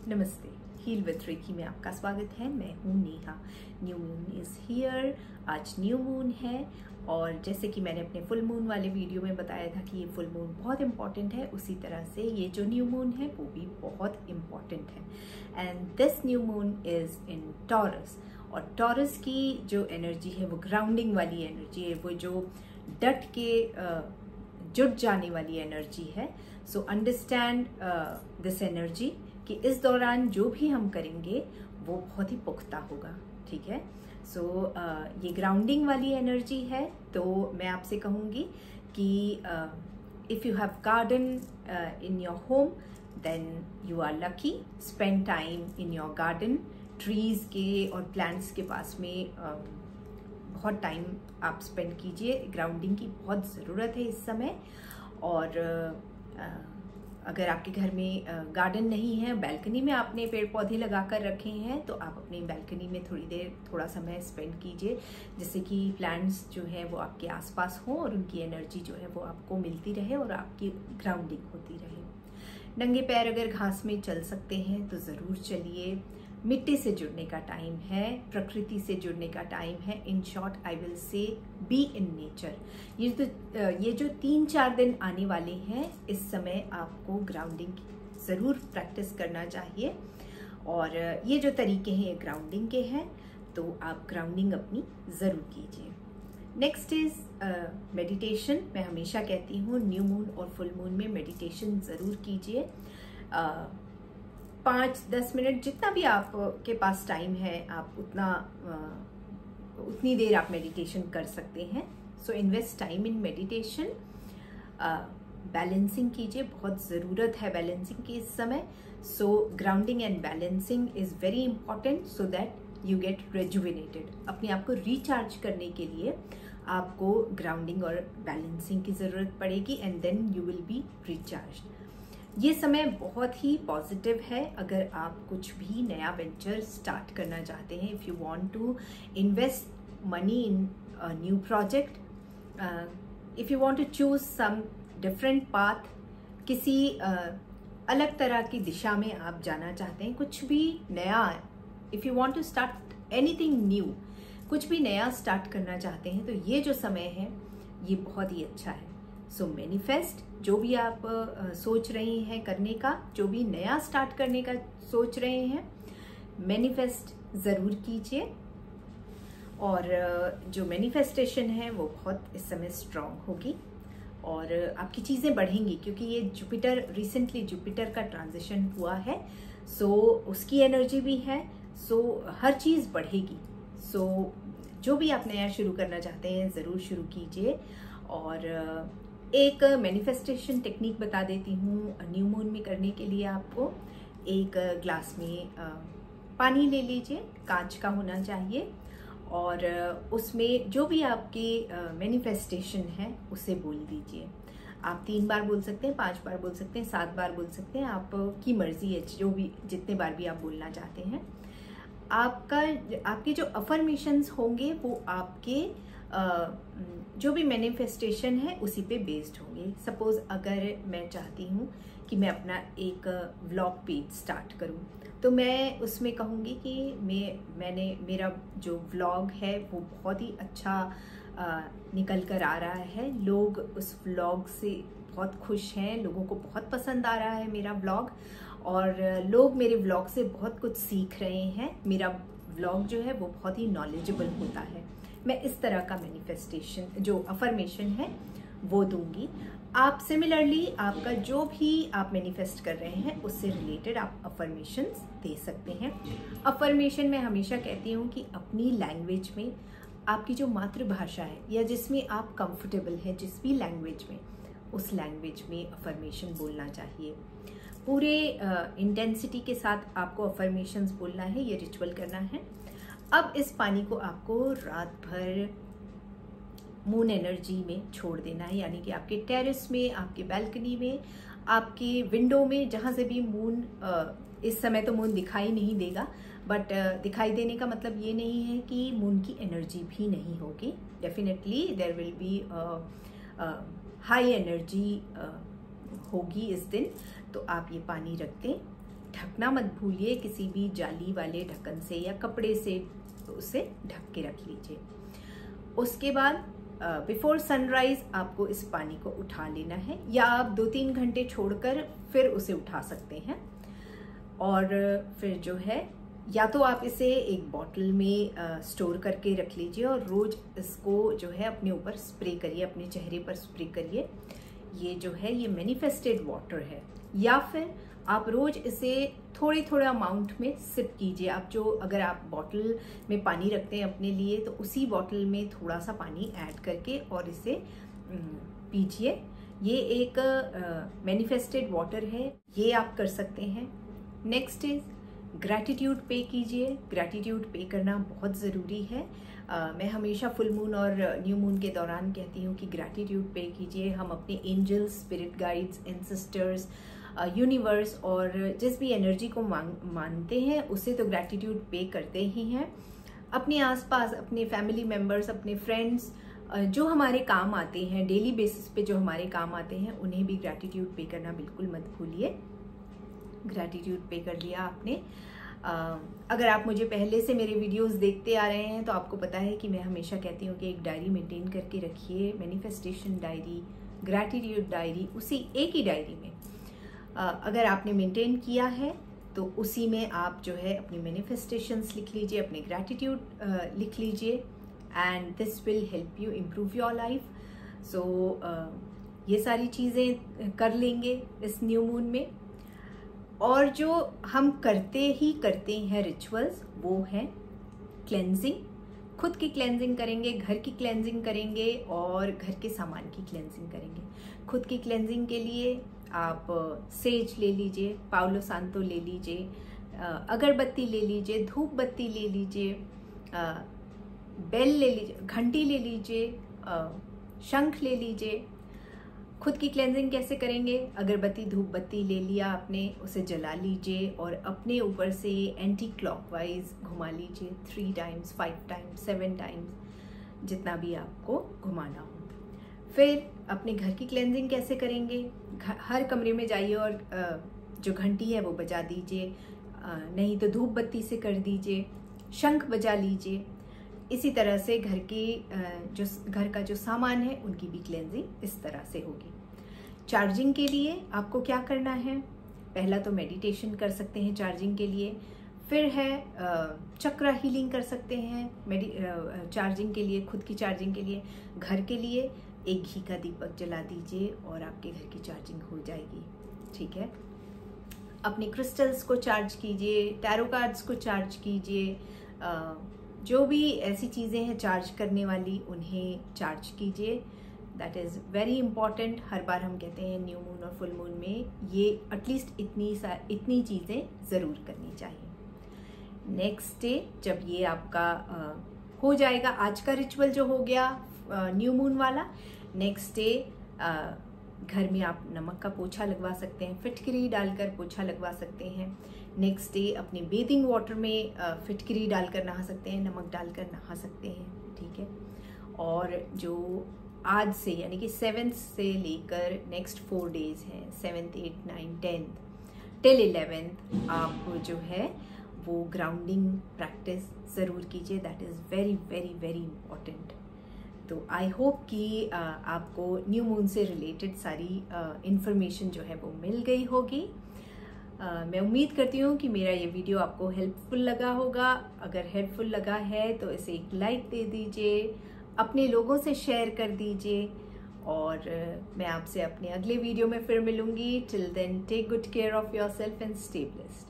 नमस्ते, heal with recce में आपका स्वागत है। मैं हूँ Neha. New moon is here. आज न्यू मून है और जैसे कि मैंने अपने फुल मून वाले वीडियो में बताया था कि ये फुल मून बहुत इम्पॉर्टेंट है, उसी तरह से ये जो न्यू मून है वो भी बहुत इम्पॉर्टेंट है। And this new moon is in taurus. और टॉरस की जो एनर्जी है वो ग्राउंडिंग वाली एनर्जी है, वो जो डट के जुट जाने वाली एनर्जी है। सो अंडरस्टैंड दिस एनर्जी कि इस दौरान जो भी हम करेंगे वो बहुत ही पुख्ता होगा, ठीक है। सो ये ग्राउंडिंग वाली एनर्जी है। तो मैं आपसे कहूँगी कि if you have garden in your home then you are lucky. Spend time in your garden. Trees के और प्लांट्स के पास में बहुत टाइम आप स्पेंड कीजिए। ग्राउंडिंग की बहुत ज़रूरत है इस समय। और अगर आपके घर में गार्डन नहीं है, बैल्कनी में आपने पेड़ पौधे लगा कर रखे हैं, तो आप अपनी बैल्कनी में थोड़ा समय स्पेंड कीजिए, जिससे कि प्लांट्स जो है वो आपके आसपास हों और उनकी एनर्जी जो है वो आपको मिलती रहे और आपकी ग्राउंडिंग होती रहे। नंगे पैर अगर घास में चल सकते हैं तो ज़रूर चलिए। मिट्टी से जुड़ने का टाइम है, प्रकृति से जुड़ने का टाइम है। In short I will say be in nature. ये जो 3-4 दिन आने वाले हैं, इस समय आपको ग्राउंडिंग की ज़रूर प्रैक्टिस करना चाहिए। और ये जो तरीके हैं ये ग्राउंडिंग के हैं, तो आप ग्राउंडिंग अपनी ज़रूर कीजिए। Next is meditation. मैं हमेशा कहती हूँ न्यू मून और फुल मून में मेडिटेशन ज़रूर कीजिए। 5-10 मिनट जितना भी आपके पास टाइम है, आप उतनी देर आप मेडिटेशन कर सकते हैं। So invest time in meditation. Balancing कीजिए, बहुत ज़रूरत है बैलेंसिंग की इस समय। So grounding and balancing is very important so that you get rejuvenated. अपने आप को रिचार्ज करने के लिए आपको ग्राउंडिंग और बैलेंसिंग की ज़रूरत पड़ेगी and then you will be recharged. ये समय बहुत ही पॉजिटिव है अगर आप कुछ भी नया वेंचर स्टार्ट करना चाहते हैं। If you want to invest money in a new project, if you want to choose some different path, किसी अलग तरह की दिशा में आप जाना चाहते हैं, कुछ भी नया, if you want to start anything new, कुछ भी नया स्टार्ट करना चाहते हैं, तो ये जो समय है ये बहुत ही अच्छा है। सो मैनिफेस्ट, जो भी आप सोच रहे हैं करने का, जो भी नया स्टार्ट करने का सोच रहे हैं, मैनिफेस्ट ज़रूर कीजिए। और जो मैनिफेस्टेशन है वो बहुत इस समय स्ट्रांग होगी और आपकी चीज़ें बढ़ेंगी, क्योंकि ये रिसेंटली जुपिटर का ट्रांजिशन हुआ है। सो उसकी एनर्जी भी है। सो हर चीज़ बढ़ेगी। सो जो भी आप नया शुरू करना चाहते हैं ज़रूर शुरू कीजिए। और एक मैनिफेस्टेशन टेक्निक बता देती हूँ न्यू मून में करने के लिए। आपको एक ग्लास में पानी ले लीजिए, कांच का होना चाहिए, और उसमें जो भी आपकी मैनिफेस्टेशन है उसे बोल दीजिए। आप 3 बार बोल सकते हैं, 5 बार बोल सकते हैं, 7 बार बोल सकते हैं, आपकी मर्जी है, जितने बार भी आप बोलना चाहते हैं। आपके जो अफर्मेशंस होंगे वो आपके जो भी मैनिफेस्टेशन है उसी पे बेस्ड होंगे। सपोज अगर मैं चाहती हूँ कि मैं अपना एक व्लॉग पेज स्टार्ट करूँ, तो मैं उसमें कहूँगी कि मेरा जो व्लॉग है वो बहुत ही अच्छा निकल कर आ रहा है। लोग उस व्लॉग से बहुत खुश हैं, लोगों को बहुत पसंद आ रहा है मेरा व्लॉग, और लोग मेरे व्लॉग से बहुत कुछ सीख रहे हैं। मेरा व्लॉग जो है वो बहुत ही नॉलेजेबल होता है। मैं इस तरह का मैनिफेस्टेशन, जो अफर्मेशन है वो दूंगी। आप सिमिलरली आपका जो भी आप मैनिफेस्ट कर रहे हैं उससे रिलेटेड आप अफर्मेशंस दे सकते हैं। अफर्मेशन मैं हमेशा कहती हूँ कि अपनी लैंग्वेज में, आपकी जो मातृभाषा है या जिसमें आप कंफर्टेबल हैं, जिस भी लैंग्वेज में, उस लैंग्वेज में अफर्मेशन बोलना चाहिए। पूरे इंटेंसिटी के साथ आपको अफर्मेशंस बोलना है, ये रिचुअल करना है। अब इस पानी को आपको रात भर मून एनर्जी में छोड़ देना है, यानी कि आपके टेरेस में, आपके बैल्कनी में, आपके विंडो में, जहाँ से भी मून, इस समय तो मून दिखाई नहीं देगा, बट दिखाई देने का मतलब ये नहीं है कि मून की एनर्जी भी नहीं होगी। Definitely there will be high energy होगी इस दिन। तो आप ये पानी रख दें ढकना मत भूलिए, किसी भी जाली वाले ढक्कन से या कपड़े से उसे ढक के रख लीजिए। उसके बाद बिफोर सनराइज आपको इस पानी को उठा लेना है, या आप 2-3 घंटे छोड़कर फिर उसे उठा सकते हैं। और फिर जो है, या तो आप इसे एक बॉटल में स्टोर करके रख लीजिए और रोज इसको जो है अपने ऊपर स्प्रे करिए, अपने चेहरे पर स्प्रे करिए। ये जो है ये मैनिफेस्टेड वाटर है। या फिर आप रोज इसे थोड़े अमाउंट में सिप कीजिए। आप जो, अगर आप बॉटल में पानी रखते हैं अपने लिए, तो उसी बॉटल में थोड़ा सा पानी ऐड करके और इसे पीजिए। ये एक मैनिफेस्टेड वाटर है, ये आप कर सकते हैं। नेक्स्ट इज ग्रैटिट्यूड पे कीजिए। ग्रैटिट्यूड पे करना बहुत ज़रूरी है। मैं हमेशा फुल मून और न्यू मून के दौरान कहती हूँ कि ग्रैटिट्यूड पे कीजिए। हम अपने angels, spirit guides, ancestors, universe और जिस भी एनर्जी को मानते हैं उसे तो ग्रैटिट्यूड पे करते ही हैं। अपने आसपास, अपने फैमिली मेम्बर्स, अपने फ्रेंड्स जो हमारे काम आते हैं, डेली बेसिस पे जो हमारे काम आते हैं, उन्हें भी ग्रैटिट्यूड पे करना बिल्कुल मत भूलिए। ग्रैटिट्यूड पे कर लिया आपने। अगर आप मुझे पहले से मेरे वीडियोस देखते आ रहे हैं तो आपको पता है कि मैं हमेशा कहती हूँ कि एक डायरी मेंटेन करके रखिए, मैनिफेस्टेशन डायरी, ग्रैटिट्यूड डायरी, उसी एक ही डायरी में अगर आपने मेंटेन किया है तो उसी में आप जो है अपनी मैनिफेस्टेशंस लिख लीजिए, अपने ग्रैटिट्यूड लिख लीजिए, and this will help you improve your life. So ये सारी चीज़ें कर लेंगे इस न्यू मून में। और जो हम करते हैं रिचुअल्स, वो है क्लेंजिंग। खुद की क्लेंजिंग करेंगे, घर की क्लेंजिंग करेंगे और घर के सामान की क्लेंजिंग करेंगे। खुद की क्लेंजिंग के लिए आप सेज ले लीजिए, पाउलो सांतो ले लीजिए, अगरबत्ती ले लीजिए, धूप बत्ती ले लीजिए, बेल ले लीजिए, घंटी ले लीजिए, शंख ले लीजिए। खुद की क्लेंजिंग कैसे करेंगे? अगरबत्ती, धूप बत्ती ले लिया आपने, उसे जला लीजिए और अपने ऊपर से एंटी क्लॉकवाइज घुमा लीजिए 3 टाइम्स, 5 टाइम्स, 7 टाइम्स, जितना भी आपको घुमाना हो। फिर अपने घर की क्लेंजिंग कैसे करेंगे? हर कमरे में जाइए और जो घंटी है वो बजा दीजिए, नहीं तो धूप बत्ती से कर दीजिए, शंख बजा लीजिए। इसी तरह से घर का जो सामान है उनकी भी क्लेंजिंग इस तरह से होगी। चार्जिंग के लिए आपको क्या करना है? पहला तो मेडिटेशन कर सकते हैं चार्जिंग के लिए, फिर है चक्रा हीलिंग कर सकते हैं चार्जिंग के लिए, खुद की चार्जिंग के लिए। घर के लिए एक घी का दीपक जला दीजिए और आपके घर की चार्जिंग हो जाएगी। ठीक है। अपने क्रिस्टल्स को चार्ज कीजिए, टैरो कार्ड्स को चार्ज कीजिए, जो भी ऐसी चीज़ें हैं चार्ज करने वाली, उन्हें चार्ज कीजिए। That is very important. हर बार हम कहते हैं न्यू मून और फुल मून में ये एटलीस्ट इतनी चीज़ें ज़रूर करनी चाहिए। नेक्स्ट डे जब ये आपका हो जाएगा, आज का रिचुअल जो हो गया न्यू मून वाला, नेक्स्ट डे घर में आप नमक का पोछा लगवा सकते हैं, फिटकरी डालकर पोछा लगवा सकते हैं। नेक्स्ट डे अपने बेदिंग वाटर में फिटकरी डालकर नहा सकते हैं, नमक डालकर नहा सकते हैं। ठीक है। और जो आज से यानी कि 7th से लेकर नेक्स्ट 4 डेज हैं, 7th, 8th, 9th, 10th till 11th, आप जो है वो ग्राउंडिंग प्रैक्टिस ज़रूर कीजिए। That is very very very important. तो आई होप कि आपको न्यू मून से रिलेटेड सारी इन्फॉर्मेशन जो है वो मिल गई होगी। मैं उम्मीद करती हूँ कि मेरा ये वीडियो आपको हेल्पफुल लगा होगा। अगर हेल्पफुल लगा है तो इसे एक लाइक दे दीजिए, अपने लोगों से शेयर कर दीजिए, और मैं आपसे अपने अगले वीडियो में फिर मिलूंगी। Till then take good care of yourself and stay blessed.